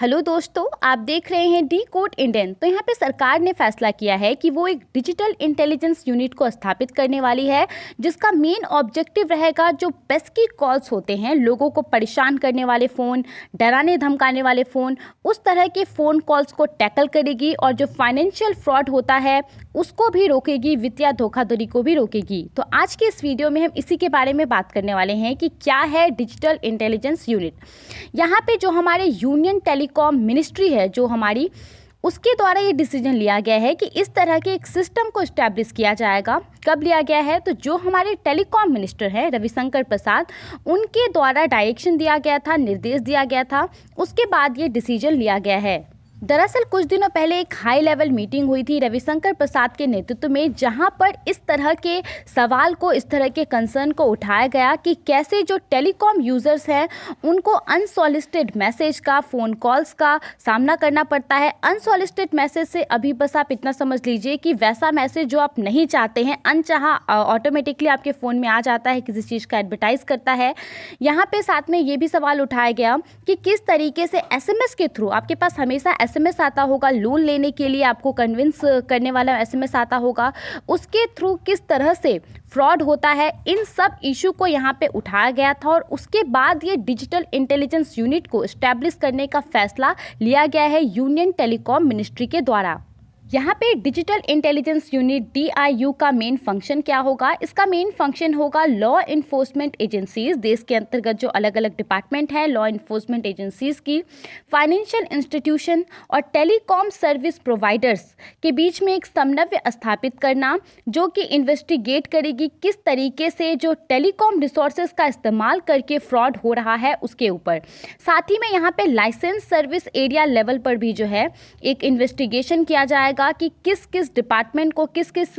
Hello दोस्तों, आप देख रहे हैं डी कोड इंडियन। तो यहाँ पे सरकार ने फैसला किया है कि वो एक डिजिटल इंटेलिजेंस यूनिट को स्थापित करने वाली है, जिसका मेन ऑब्जेक्टिव रहेगा जो पेस्की कॉल्स होते हैं, लोगों को परेशान करने वाले फ़ोन, डराने धमकाने वाले फ़ोन, उस तरह के फ़ोन कॉल्स को टैकल करेगी और जो फाइनेंशियल फ्रॉड होता है उसको भी रोकेगी, वित्तीय धोखाधड़ी को भी रोकेगी। तो आज के इस वीडियो में हम इसी के बारे में बात करने वाले हैं कि क्या है डिजिटल इंटेलिजेंस यूनिट। यहाँ पे जो हमारे यूनियन टेलीकॉम मिनिस्ट्री है जो हमारी, उसके द्वारा ये डिसीजन लिया गया है कि इस तरह के एक सिस्टम को इस्टेब्लिश किया जाएगा। कब लिया गया है? तो जो हमारे टेलीकॉम मिनिस्टर हैं रविशंकर प्रसाद, उनके द्वारा डायरेक्शन दिया गया था, निर्देश दिया गया था, उसके बाद ये डिसीजन लिया गया है। दरअसल कुछ दिनों पहले एक हाई लेवल मीटिंग हुई थी रविशंकर प्रसाद के नेतृत्व में, जहां पर इस तरह के सवाल को, इस तरह के कंसर्न को उठाया गया कि कैसे जो टेलीकॉम यूज़र्स हैं उनको अनसॉलिसिटेड मैसेज का, फ़ोन कॉल्स का सामना करना पड़ता है। अनसॉलिसिटेड मैसेज से अभी बस आप इतना समझ लीजिए कि वैसा मैसेज जो आप नहीं चाहते हैं, अनचाहा ऑटोमेटिकली आपके फ़ोन में आ जाता है, किसी चीज़ का एडवर्टाइज़ करता है। यहाँ पे साथ में ये भी सवाल उठाया गया कि किस तरीके से एसएमएस के थ्रू, आपके पास हमेशा एसएमएस आता होगा, लोन लेने के लिए आपको कन्विंस करने वाला एसएमएस आता होगा, उसके थ्रू किस तरह से फ्रॉड होता है, इन सब इशू को यहाँ पे उठाया गया था। और उसके बाद ये डिजिटल इंटेलिजेंस यूनिट को इस्टेब्लिश करने का फैसला लिया गया है यूनियन टेलीकॉम मिनिस्ट्री के द्वारा। यहाँ पे डिजिटल इंटेलिजेंस यूनिट DIU का मेन फंक्शन क्या होगा? इसका मेन फंक्शन होगा लॉ इन्फोर्समेंट एजेंसीज, देश के अंतर्गत जो अलग अलग डिपार्टमेंट है लॉ इन्फोर्समेंट एजेंसीज की, फाइनेंशियल इंस्टीट्यूशन और टेलीकॉम सर्विस प्रोवाइडर्स के बीच में एक समन्वय स्थापित करना, जो कि इन्वेस्टिगेट करेगी किस तरीके से जो टेलीकॉम रिसोर्सेज का इस्तेमाल करके फ्रॉड हो रहा है उसके ऊपर। साथ ही में यहाँ पे लाइसेंस सर्विस एरिया लेवल पर भी जो है एक इन्वेस्टिगेशन किया जाएगा कि किस किस डिपार्टमेंट को, किस किस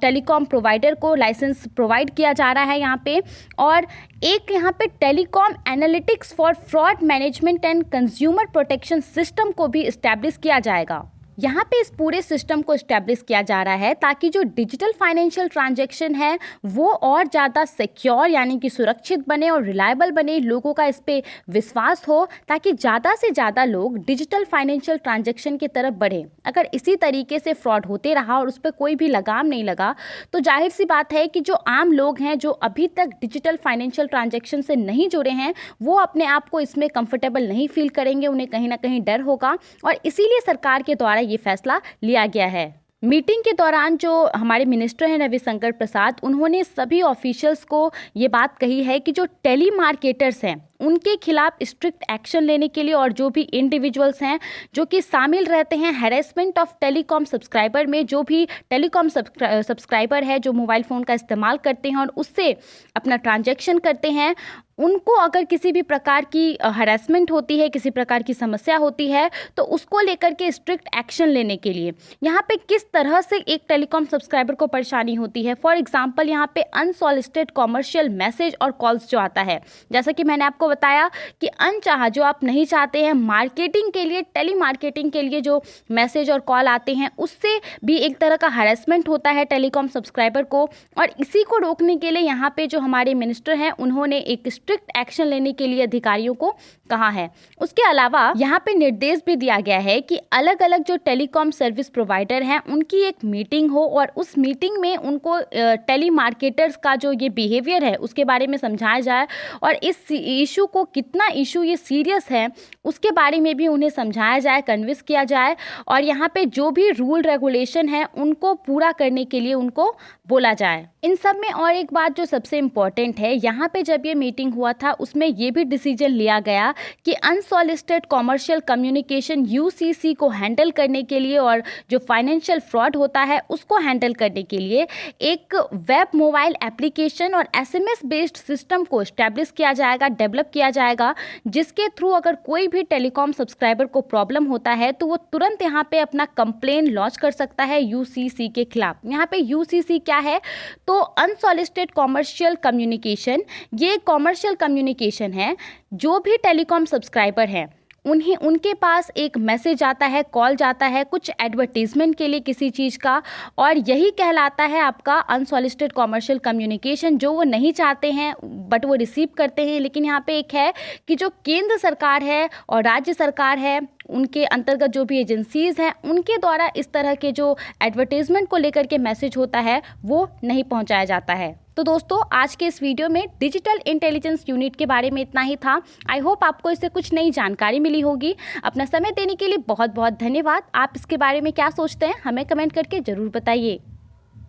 टेलीकॉम प्रोवाइडर को लाइसेंस प्रोवाइड किया जा रहा है यहाँ पे। और एक यहाँ पे telecom analytics for fraud management and consumer protection system को भी इस्टेब्लिश किया जाएगा। यहाँ पे इस पूरे सिस्टम को इस्टेब्लिश किया जा रहा है ताकि जो डिजिटल फाइनेंशियल ट्रांजैक्शन है वो और ज़्यादा सिक्योर यानी कि सुरक्षित बने और रिलायबल बने, लोगों का इस पे विश्वास हो, ताकि ज़्यादा से ज़्यादा लोग डिजिटल फाइनेंशियल ट्रांजैक्शन की तरफ बढ़े। अगर इसी तरीके से फ्रॉड होते रहा और उस पर कोई भी लगाम नहीं लगा तो जाहिर सी बात है कि जो आम लोग हैं जो अभी तक डिजिटल फाइनेंशियल ट्रांजैक्शन से नहीं जुड़े हैं, वो अपने आप को इसमें कंफर्टेबल नहीं फील करेंगे, उन्हें कहीं ना कहीं डर होगा। और इसीलिए सरकार के द्वारा ये फैसला लिया गया है। मीटिंग के दौरान जो हमारे मिनिस्टर हैं रविशंकर प्रसाद, उन्होंने सभी ऑफिशियल्स को ये बात कही है कि जो टेली मार्केटर्स हैं उनके खिलाफ स्ट्रिक्ट एक्शन लेने के लिए, और जो भी इंडिविजुअल्स हैं जो कि शामिल रहते हैं हैरेसमेंट ऑफ टेलीकॉम सब्सक्राइबर में, जो भी टेलीकॉम सब्सक्राइबर है जो मोबाइल फ़ोन का इस्तेमाल करते हैं और उससे अपना ट्रांजैक्शन करते हैं, उनको अगर किसी भी प्रकार की हरासमेंट होती है, किसी प्रकार की समस्या होती है, तो उसको लेकर के स्ट्रिक्ट एक्शन लेने के लिए यहाँ पे किस तरह से एक टेलीकॉम सब्सक्राइबर को परेशानी होती है। फॉर एग्जांपल यहाँ पे अनसॉलिसिटेड कॉमर्शियल मैसेज और कॉल्स जो आता है, जैसा कि मैंने आपको बताया कि अनचाहा, जो आप नहीं चाहते हैं, मार्केटिंग के लिए, टेली मार्केटिंग के लिए जो मैसेज और कॉल आते हैं, उससे भी एक तरह का हरासमेंट होता है टेलीकॉम सब्सक्राइबर को। और इसी को रोकने के लिए यहाँ पे जो हमारे मिनिस्टर हैं उन्होंने एक स्ट्रिक्ट एक्शन लेने के लिए अधिकारियों को कहा है। उसके अलावा यहाँ पे निर्देश भी दिया गया है कि अलग अलग जो टेलीकॉम सर्विस प्रोवाइडर हैं उनकी एक मीटिंग हो और उस मीटिंग में उनको टेली मार्केटर्स का जो ये बिहेवियर है उसके बारे में समझाया जाए, और इस इशू को, कितना इशू ये सीरियस है उसके बारे में भी उन्हें समझाया जाए, कन्विंस किया जाए, और यहाँ पे जो भी रूल रेगुलेशन है उनको पूरा करने के लिए उनको बोला जाए। इन सब में और एक बात जो सबसे इम्पॉर्टेंट है, यहाँ पे जब ये मीटिंग हुआ था उसमें ये भी डिसीजन लिया गया कि अनसॉलिसिटेड कॉमर्शियल कम्युनिकेशन UCC को हैंडल करने के लिए और जो फाइनेंशियल फ्रॉड होता है उसको हैंडल करने के लिए एक वेब मोबाइल एप्लीकेशन और SMS बेस्ड सिस्टम को इस्टेब्लिश किया जाएगा, डेवलप किया जाएगा, जिसके थ्रू अगर कोई भी टेलीकॉम सब्सक्राइबर को प्रॉब्लम होता है तो वो तुरंत यहाँ पे अपना कंप्लेन लॉन्च कर सकता है UCC के खिलाफ। यहाँ पे UCC क्या है? तो अनसॉलिसिटेड कॉमर्शियल कम्युनिकेशन, ये कॉमर्शियल कम्युनिकेशन है, जो भी टेलीकॉम सब्सक्राइबर है उनके पास एक मैसेज आता है, कॉल जाता है कुछ एडवर्टीजमेंट के लिए किसी चीज़ का, और यही कहलाता है आपका अनसॉलिसिटेड कॉमर्शियल कम्युनिकेशन, जो वो नहीं चाहते हैं बट वो रिसीव करते हैं। लेकिन यहाँ पे एक है कि जो केंद्र सरकार है और राज्य सरकार है, उनके अंतर्गत जो भी एजेंसीज़ हैं, उनके द्वारा इस तरह के जो एडवर्टीजमेंट को लेकर के मैसेज होता है वो नहीं पहुंचाया जाता है। तो दोस्तों, आज के इस वीडियो में डिजिटल इंटेलिजेंस यूनिट के बारे में इतना ही था। आई होप आपको इससे कुछ नई जानकारी मिली होगी। अपना समय देने के लिए बहुत बहुत धन्यवाद। आप इसके बारे में क्या सोचते हैं हमें कमेंट करके ज़रूर बताइए।